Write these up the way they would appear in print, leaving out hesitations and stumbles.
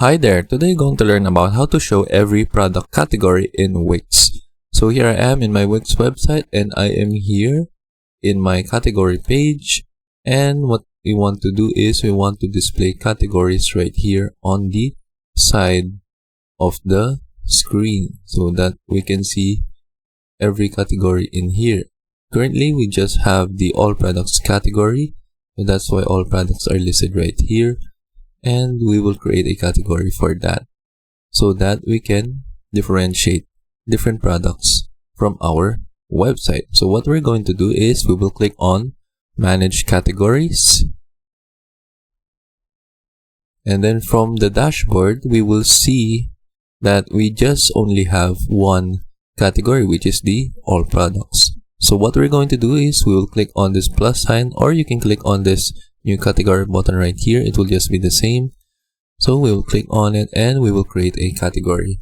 Hi there, today we're going to learn about how to show every product category in Wix. So here I am in my Wix website and I am here in my category page, and what we want to do is we want to display categories right here on the side of the screen so that we can see every category in here. Currently we just have the all products category, so that's why all products are listed right here. And we will create a category for that so that we can differentiate different products from our website. So what we're going to do is we will click on Manage Categories, and then from the dashboard we will see that we just only have one category, which is the all products. So what we're going to do is we will click on this plus sign, or you can click on this new category button right here. It will just be the same. So we will click on it and we will create a category.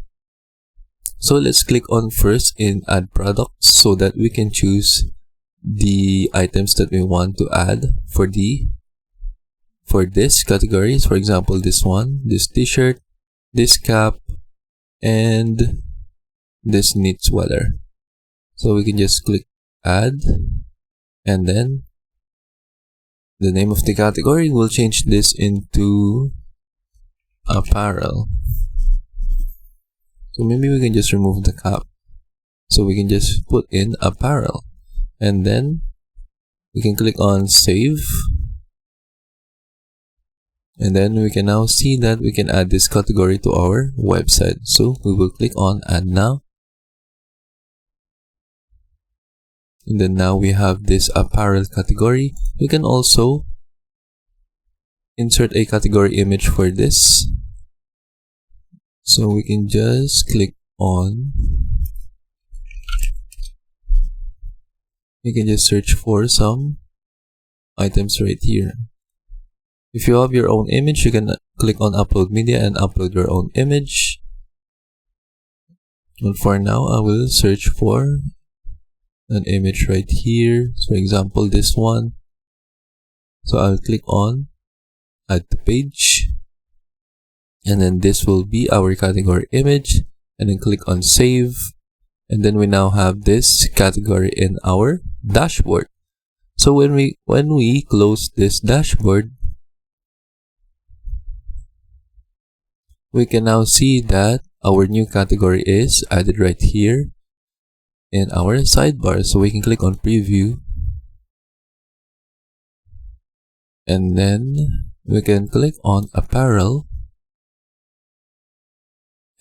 So let's click on first in add products so that we can choose the items that we want to add for this category. For example, this one, this t-shirt, this cap, and this knit sweater. So we can just click add, and then the name of the category, will change this into apparel. So maybe we can just remove the cap. So we can just put in apparel, and then we can click on save. And then we can now see that we can add this category to our website. So we will click on add now. And then now we have this apparel category. We can also insert a category image for this. So we can just click on, you can just search for some items right here. If you have your own image, you can click on upload media and upload your own image. But for now, I will search for an image right here. For example, this one. So I'll click on add to page, and then this will be our category image, and then click on save, and then we now have this category in our dashboard. So when we close this dashboard, we can now see that our new category is added right here in our sidebar. So we can click on preview, and then we can click on apparel,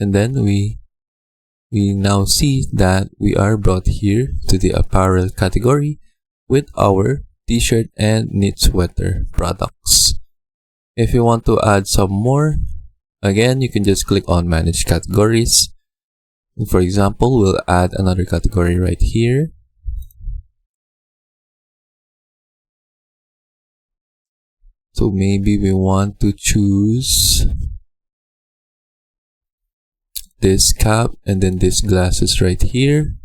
and then we now see that we are brought here to the apparel category with our t-shirt and knit sweater products. If you want to add some more, again, you can just click on manage categories. For example, we'll add another category right here. So maybe we want to choose this cap and then this glasses right here.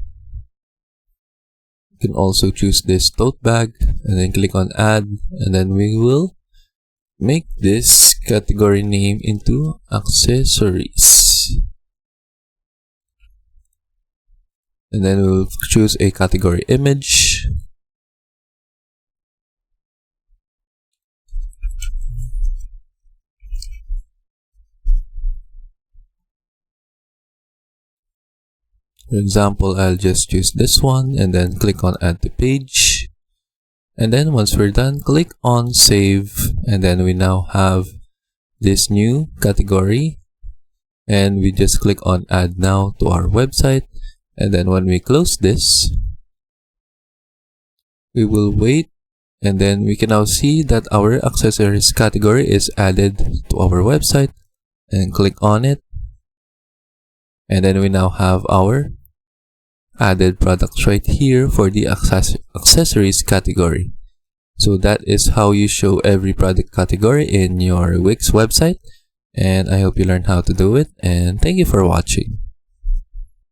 You can also choose this tote bag and then click on add, and then we will make this category name into accessories. And then we'll choose a category image. For example, I'll just choose this one and then click on add to page. And then once we're done, click on save, and then we now have this new category, and we just click on add now to our website. And then when we close this, we will wait, and then we can now see that our accessories category is added to our website, and click on it. And then we now have our added products right here for the accessories category. So that is how you show every product category in your Wix website. And I hope you learned how to do it. And thank you for watching.